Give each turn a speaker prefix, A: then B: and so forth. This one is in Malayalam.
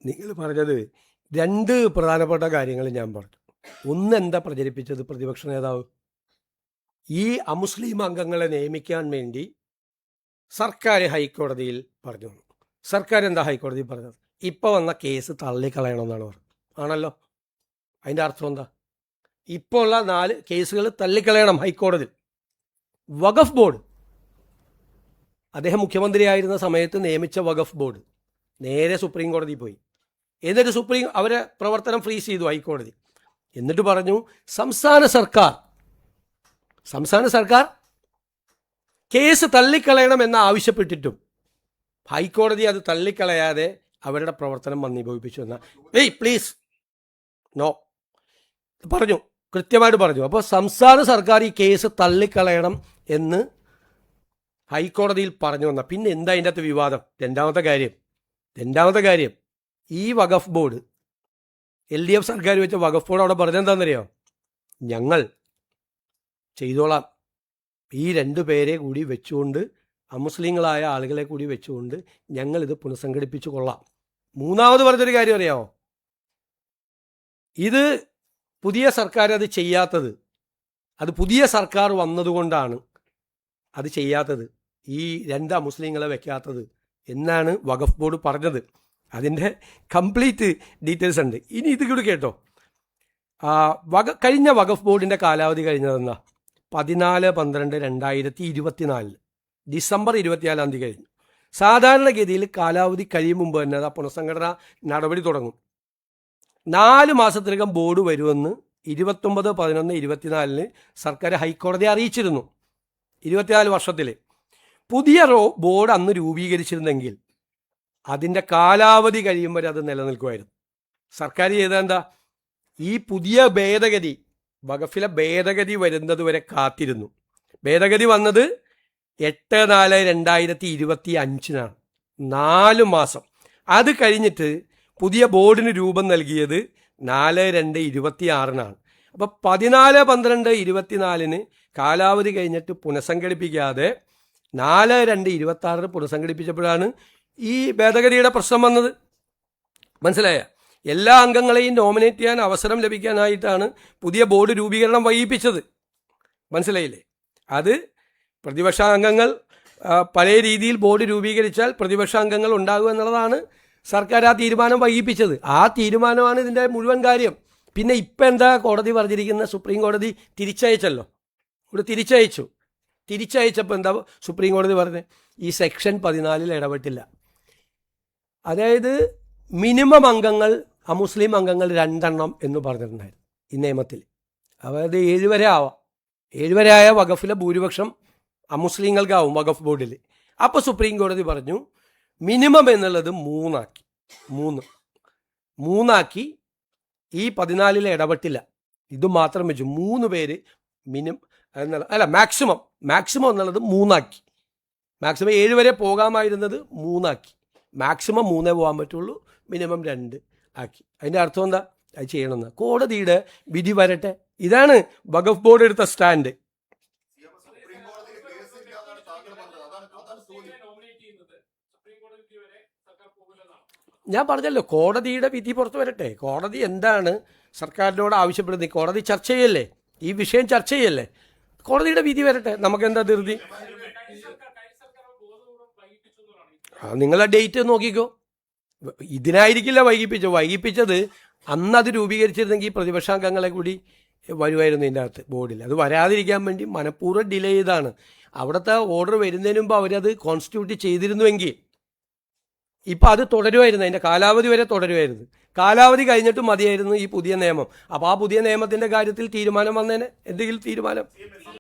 A: നിങ്ങൾ പറഞ്ഞത് രണ്ട് പ്രധാനപ്പെട്ട കാര്യങ്ങൾ ഞാൻ പറഞ്ഞു. ഒന്ന് എന്താ പ്രചരിപ്പിച്ചത് പ്രതിപക്ഷ നേതാവ്? ഈ അമുസ്ലിം അംഗങ്ങളെ നിയമിക്കാൻ വേണ്ടി സർക്കാർ ഹൈക്കോടതിയിൽ പറഞ്ഞു. സർക്കാർ എന്താ ഹൈക്കോടതിയിൽ പറഞ്ഞത്? ഇപ്പോൾ വന്ന കേസ് തള്ളിക്കളയണമെന്നാണ് പറഞ്ഞത്. ആണല്ലോ. അതിൻ്റെ അർത്ഥം എന്താ? ഇപ്പോൾ ഉള്ള 4 കേസുകൾ തള്ളിക്കളയണം ഹൈക്കോടതി. വഖഫ് ബോർഡ്, അദ്ദേഹം മുഖ്യമന്ത്രിയായിരുന്ന സമയത്ത് നിയമിച്ച വഖഫ് ബോർഡ് നേരെ സുപ്രീം കോടതിയിൽ പോയി. എന്നിട്ട് അവരെ പ്രവർത്തനം ഫ്രീസ് ചെയ്തു ഹൈക്കോടതി. എന്നിട്ട് പറഞ്ഞു സംസ്ഥാന സർക്കാർ കേസ് തള്ളിക്കളയണമെന്ന് ആവശ്യപ്പെട്ടിട്ടും ഹൈക്കോടതി അത് തള്ളിക്കളയാതെ അവരുടെ പ്രവർത്തനം മന്ദീഭവിപ്പിച്ചു എന്ന പ്ലീസ് നോ പറഞ്ഞു, കൃത്യമായിട്ട് പറഞ്ഞു. അപ്പോൾ സംസ്ഥാന സർക്കാർ ഈ കേസ് തള്ളിക്കളയണം എന്ന് ഹൈക്കോടതിയിൽ പറഞ്ഞു വന്ന പിന്നെ എന്താ അതിൻ്റെ അകത്ത് വിവാദം? രണ്ടാമത്തെ കാര്യം ഈ വഖഫ് ബോർഡ്, LDF സർക്കാർ വെച്ച വഖഫ് ബോർഡ് അവിടെ പറഞ്ഞെന്താണെന്നറിയോ? ഞങ്ങൾ ചെയ്തോളാം, ഈ 2 പേരെ കൂടി വെച്ചുകൊണ്ട്, അമുസ്ലിങ്ങളായ ആളുകളെ കൂടി വെച്ചുകൊണ്ട് ഞങ്ങളിത് പുനഃസംഘടിപ്പിച്ചു കൊള്ളാം. മൂന്നാമത് പറഞ്ഞൊരു കാര്യം അറിയാമോ? ഇത് പുതിയ സർക്കാർ അത് ചെയ്യാത്തത്, അത് പുതിയ സർക്കാർ വന്നതുകൊണ്ടാണ് അത് ചെയ്യാത്തത്, ഈ 2 അമുസ്ലിങ്ങളെ വെക്കാത്തത് എന്നാണ് വഖഫ് ബോർഡ് പറഞ്ഞത്. അതിൻ്റെ കംപ്ലീറ്റ് ഡീറ്റെയിൽസ് ഉണ്ട്. ഇനി ഇത് കൂടി കേട്ടോ. കഴിഞ്ഞ വഖഫ് ബോർഡിൻ്റെ കാലാവധി കഴിഞ്ഞതെന്നാ 14/12/2024 ഡിസംബർ 24 കഴിഞ്ഞു. സാധാരണഗതിയിൽ കാലാവധി കഴിയും മുമ്പ് തന്നെ പുനഃസംഘടനാ നടപടി തുടങ്ങും. 4 മാസത്തിനകം ബോർഡ് വരുമെന്ന് 29/11/24 സർക്കാർ ഹൈക്കോടതിയെ അറിയിച്ചിരുന്നു. 24 വർഷത്തിൽ പുതിയ ബോർഡ് അന്ന് രൂപീകരിച്ചിരുന്നെങ്കിൽ അതിൻ്റെ കാലാവധി കഴിയും വരെ അത് നിലനിൽക്കുമായിരുന്നു. സർക്കാർ ചെയ്തതെന്താ? ഈ പുതിയ ഭേദഗതി, വഖഫിലെ ഭേദഗതി വരുന്നത് വരെ കാത്തിരുന്നു. ഭേദഗതി വന്നത് 8/4/2025 4 മാസം. അത് കഴിഞ്ഞിട്ട് പുതിയ ബോർഡിന് രൂപം നൽകിയത് 4/2/26 അപ്പോൾ 14/12/24 കാലാവധി കഴിഞ്ഞിട്ട് പുനഃസംഘടിപ്പിക്കാതെ 4/2/26 പുനഃസംഘടിപ്പിച്ചപ്പോഴാണ് ഈ ഭേദഗതിയുടെ പ്രശ്നം വന്നത്. മനസ്സിലായ? എല്ലാ അംഗങ്ങളെയും നോമിനേറ്റ് ചെയ്യാൻ അവസരം ലഭിക്കാനായിട്ടാണ് പുതിയ ബോർഡ് രൂപീകരണം വൈകിപ്പിച്ചത്. മനസ്സിലായില്ലേ? അത് പ്രതിപക്ഷ അംഗങ്ങൾ പല രീതിയിൽ ബോർഡ് രൂപീകരിച്ചാൽ പ്രതിപക്ഷ അംഗങ്ങൾ ഉണ്ടാകും എന്നുള്ളതാണ് സർക്കാർ ആ തീരുമാനം വൈകിപ്പിച്ചത്. ആ തീരുമാനമാണ് ഇതിൻ്റെ മുഴുവൻ കാര്യം. പിന്നെ ഇപ്പം എന്താ കോടതി പറഞ്ഞിരിക്കുന്ന? സുപ്രീം കോടതി തിരിച്ചയച്ചല്ലോ. ഇവിടെ തിരിച്ചയച്ചപ്പോൾ എന്താ സുപ്രീം കോടതി പറഞ്ഞത്? ഈ സെക്ഷൻ 14 ഇടപെട്ടില്ല. അതായത് മിനിമം അംഗങ്ങൾ, അമുസ്ലിം അംഗങ്ങൾ 2 എന്ന് പറഞ്ഞിട്ടുണ്ടായിരുന്നു ഈ നിയമത്തിൽ. അതായത് 7 വരെ ആവാം. 7 വരെ ആയ വഖഫിലെ ഭൂരിപക്ഷം അമുസ്ലിങ്ങൾക്കാവും വഖഫ് ബോർഡിൽ. അപ്പോൾ സുപ്രീം കോടതി പറഞ്ഞു മിനിമം എന്നുള്ളത് 3 ഈ 14 ഇടപെട്ടില്ല. ഇത് മാത്രം വെച്ചു 3 പേര് മാക്സിമം എന്നുള്ളത് 3 മാക്സിമം 7 വരെ പോകാമായിരുന്നത് 3 മാക്സിമം 3 പോകാൻ പറ്റുള്ളൂ, മിനിമം 2 ആക്കി. അതിൻ്റെ അർത്ഥം എന്താ? അത് ചെയ്യണമെന്ന് കോടതിയുടെ വിധി വരട്ടെ. ഇതാണ് വഖഫ് ബോർഡ് എടുത്ത സ്റ്റാൻഡ്. ഞാൻ പറഞ്ഞല്ലോ, കോടതിയുടെ വിധി പുറത്തു വരട്ടെ. കോടതി എന്താണ് സർക്കാരിനോട് ആവശ്യപ്പെടുന്നത്? കോടതി ചർച്ച ചെയ്യല്ലേ, ഈ വിഷയം ചർച്ച ചെയ്യല്ലേ. കോടതിയുടെ വിധി വരട്ടെ, നമുക്കെന്താ ധൃതി? നിങ്ങളെ ഡേറ്റ് നോക്കിക്കോ. ഇതിനായിരിക്കില്ല വൈകിപ്പിച്ചത് അന്ന് അത് രൂപീകരിച്ചിരുന്നെങ്കിൽ പ്രതിപക്ഷാംഗങ്ങളെ കൂടി വരുമായിരുന്നു ഇതിൻ്റെ അകത്ത് ബോർഡിൽ. അത് വരാതിരിക്കാൻ വേണ്ടി മനഃപൂർവ്വം ഡിലേ ചെയ്താണ്. അവിടുത്തെ ഓർഡർ വരുന്നതിന് മുമ്പ് അവരത് കോൺസ്റ്റിറ്റ്യൂട്ട് ചെയ്തിരുന്നുവെങ്കിൽ ഇപ്പം അത് തുടരുമായിരുന്നു, അതിൻ്റെ കാലാവധി വരെ തുടരുമായിരുന്നു. കാലാവധി കഴിഞ്ഞിട്ട് മതിയായിരുന്നു ഈ പുതിയ നിയമം. അപ്പോൾ ആ പുതിയ നിയമത്തിൻ്റെ കാര്യത്തിൽ തീരുമാനം വന്നേനെ, എന്തെങ്കിലും തീരുമാനം.